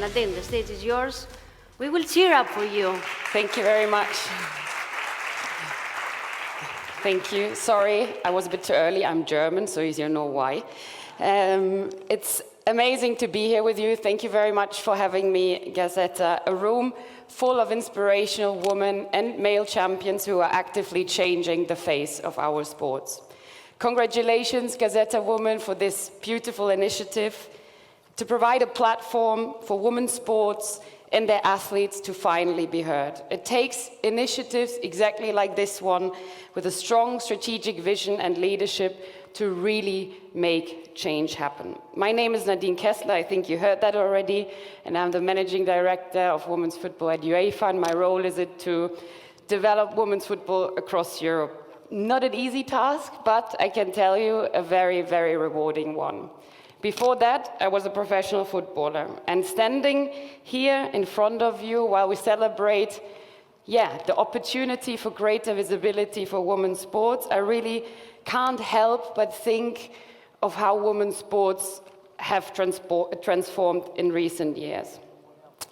Nandín, the stage is yours. We will cheer up for you. Thank you very much. Thank you. Sorry, I was a bit too early. I'm German, so you know why. It's amazing to be here with you. Thank you very much for having me, Gazeta. A room full of inspirational women and male champions who are actively changing the face of our sports. Congratulations, Gazeta Women, for this beautiful initiative to provide a platform for women's sports and their athletes to finally be heard. It takes initiatives exactly like this one with a strong strategic vision and leadership to really make change happen. My name is Nandín Késler, I think you heard that already, and I'm the Managing Director of Women's Football at UEFA, and my role is to develop women's football across Europe. Not an easy task, but I can tell you a very, very rewarding one. Before that, I was a professional footballer, and standing here in front of you while we celebrate, the opportunity for greater visibility for women's sports, I really can't help but think of how women's sports have transformed in recent years.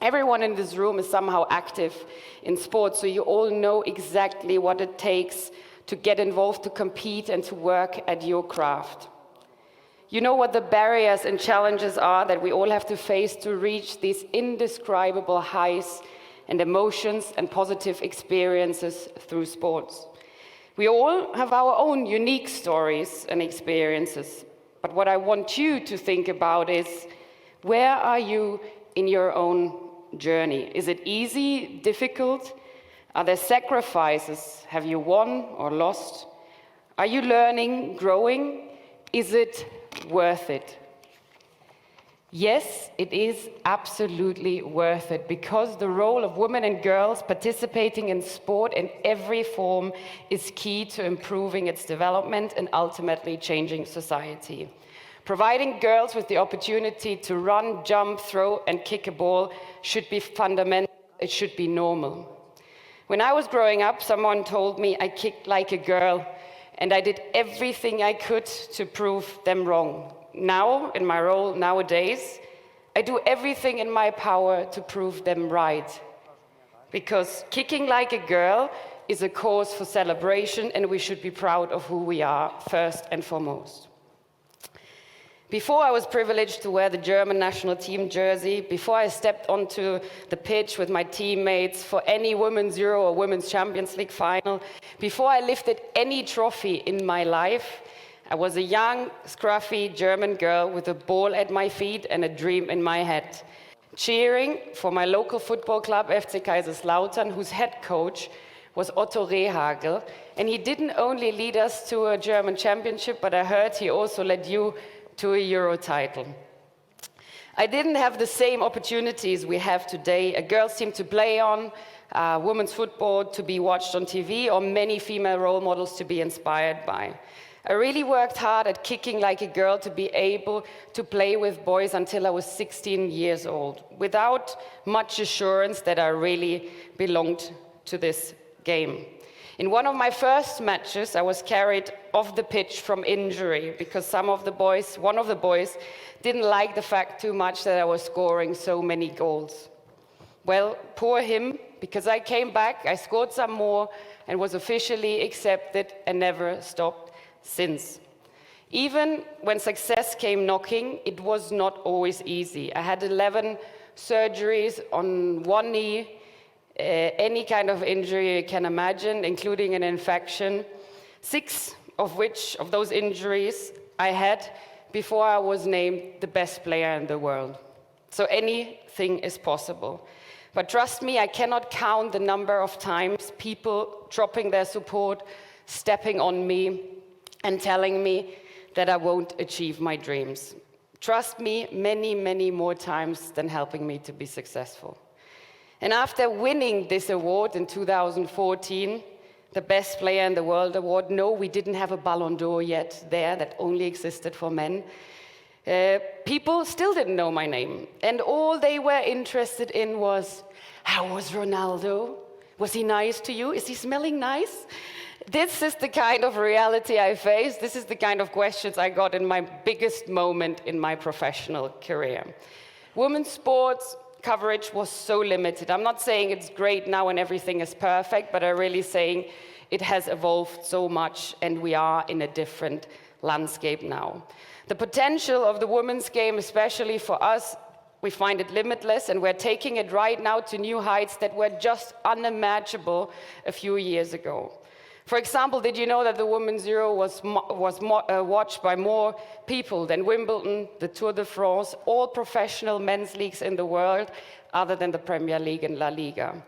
Everyone in this room is somehow active in sports, so you all know exactly what it takes to get involved, to compete, and to work at your craft. You know what the barriers and challenges are that we all have to face to reach these indescribable highs and emotions and positive experiences through sports. We all have our own unique stories and experiences, but what I want you to think about is, where are you in your own journey? Is it easy, difficult? Are there sacrifices? Have you won or lost? Are you learning, growing? Is it worth it? Yes, it is absolutely worth it, because the role of women and girls participating in sport in every form is key to improving its development and ultimately changing society. Providing girls with the opportunity to run, jump, throw, and kick a ball should be fundamental. It should be normal. When I was growing up, someone told me I kicked like a girl, and I did everything I could to prove them wrong. Now, in my role nowadays, I do everything in my power to prove them right. Because kicking like a girl is a cause for celebration, and we should be proud of who we are, first and foremost. Before I was privileged to wear the German national team jersey, before I stepped onto the pitch with my teammates for any Women's Euro or Women's Champions League final, before I lifted any trophy in my life, I was a young, scruffy German girl with a ball at my feet and a dream in my head, cheering for my local football club, FC Kaiserslautern, whose head coach was Otto Rehhagel, and he didn't only lead us to a German championship, but I heard he also led you to a Euro title. I didn't have the same opportunities we have today. A girls' team to play on, women's football to be watched on TV, or many female role models to be inspired by. I really worked hard at kicking like a girl to be able to play with boys until I was 16 years old, without much assurance that I really belonged to this game. In one of my first matches, I was carried off the pitch from injury because one of the boys didn't like the fact too much that I was scoring so many goals. Well, poor him, because I came back, I scored some more, and was officially accepted and never stopped since. Even when success came knocking, it was not always easy. I had 11 surgeries on one knee, any kind of injury you can imagine, including an infection. 6 of those injuries I had before I was named the best player in the world. So anything is possible. But trust me, I cannot count the number of times people dropping their support, stepping on me, and telling me that I won't achieve my dreams. Trust me, many, many more times than helping me to be successful. And after winning this award in 2014, the Best Player in the World award, no, we didn't have a Ballon d'Or yet there, that only existed for men. People still didn't know my name. And all they were interested in was, how was Ronaldo? Was he nice to you? Is he smelling nice? This is the kind of reality I faced. This is the kind of questions I got in my biggest moment in my professional career. Women's sports coverage was so limited. I'm not saying it's great now and everything is perfect, but I'm really saying it has evolved so much and we are in a different landscape now. The potential of the women's game, especially for us, we find it limitless, and we're taking it right now to new heights that were just unimaginable a few years ago. For example, did you know that the Women's Euro was watched by more people than Wimbledon, the Tour de France, all professional men's leagues in the world, other than the Premier League and La Liga?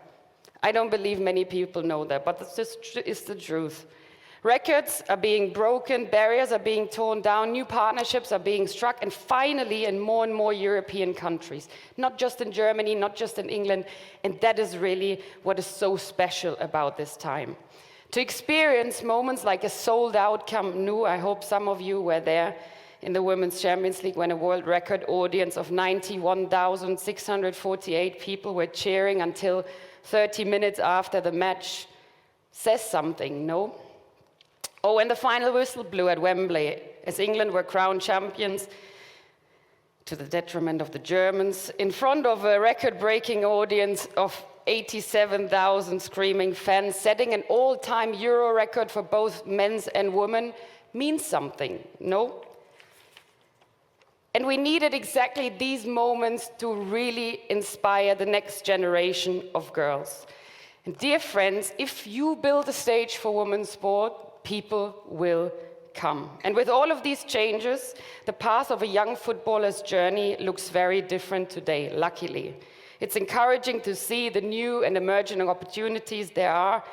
I don't believe many people know that, but this is the truth. Records are being broken, barriers are being torn down, new partnerships are being struck, and finally in and more European countries. Not just in Germany, not just in England, and that is really what is so special about this time. To experience moments like a sold-out Camp Nou, I hope some of you were there in the Women's Champions League when a world record audience of 91,648 people were cheering until 30 minutes after the match, says something, no? Oh, when the final whistle blew at Wembley, as England were crowned champions, to the detriment of the Germans, in front of a record-breaking audience of 87,000 screaming fans, setting an all-time Euro record for both men's and women, means something, no? And we needed exactly these moments to really inspire the next generation of girls. And dear friends, if you build a stage for women's sport, people will come. And with all of these changes, the path of a young footballer's journey looks very different today, luckily. It's encouraging to see the new and emerging opportunities there are.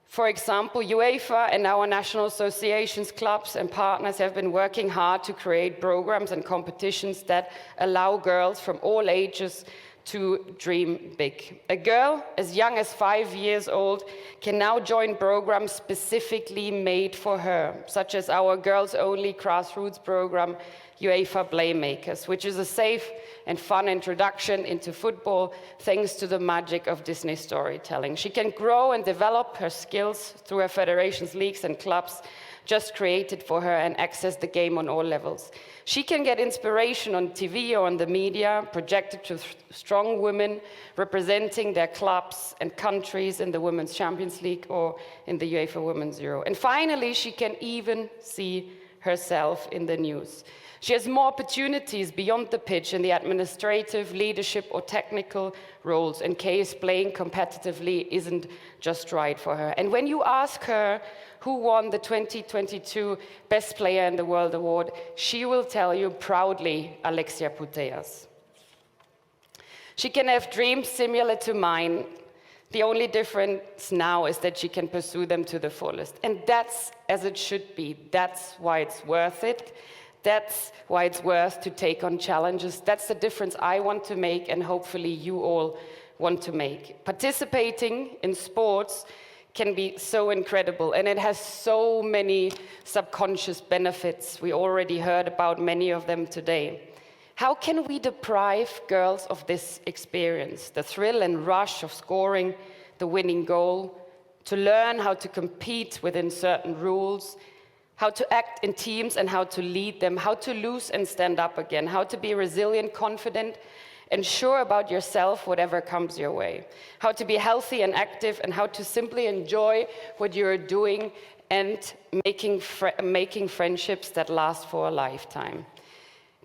For example, UEFA and our national associations, clubs and partners have been working hard to create programs and competitions that allow girls from all ages to dream big. A girl as young as 5 years old can now join programs specifically made for her, such as our girls-only grassroots program, UEFA Playmakers, which is a safe and fun introduction into football thanks to the magic of Disney storytelling. She can grow and develop her skills through her federations, leagues and clubs just created for her and access the game on all levels. She can get inspiration on TV or on the media, projected to strong women representing their clubs and countries in the Women's Champions League or in the UEFA Women's Euro. And finally, she can even see herself in the news. She has more opportunities beyond the pitch in the administrative, leadership, or technical roles in case playing competitively isn't just right for her. And when you ask her who won the 2022 Best Player in the World award, she will tell you proudly, Alexia Putellas. She can have dreams similar to mine. The only difference now is that she can pursue them to the fullest. And that's as it should be. That's why it's worth it. That's why it's worth to take on challenges. That's the difference I want to make, and hopefully you all want to make. Participating in sports can be so incredible, and it has so many subconscious benefits. We already heard about many of them today. How can we deprive girls of this experience? The thrill and rush of scoring the winning goal, to learn how to compete within certain rules, how to act in teams and how to lead them, how to lose and stand up again, how to be resilient, confident, and sure about yourself, whatever comes your way, how to be healthy and active, and how to simply enjoy what you're doing and making friendships that last for a lifetime.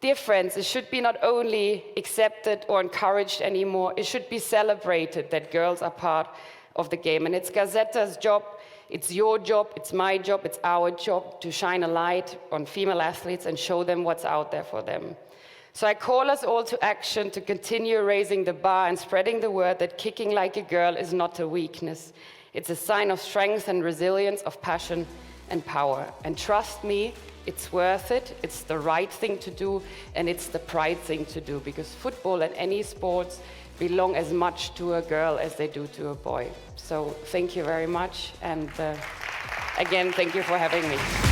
Dear friends, it should be not only accepted or encouraged anymore, it should be celebrated that girls are part of the game. And it's Gazetta's job, it's your job, it's my job, it's our job to shine a light on female athletes and show them what's out there for them. So I call us all to action to continue raising the bar and spreading the word that kicking like a girl is not a weakness. It's a sign of strength and resilience, of passion and power. And trust me, it's worth it, it's the right thing to do, and it's the pride thing to do, because football and any sports belong as much to a girl as they do to a boy. So thank you very much, and again, thank you for having me.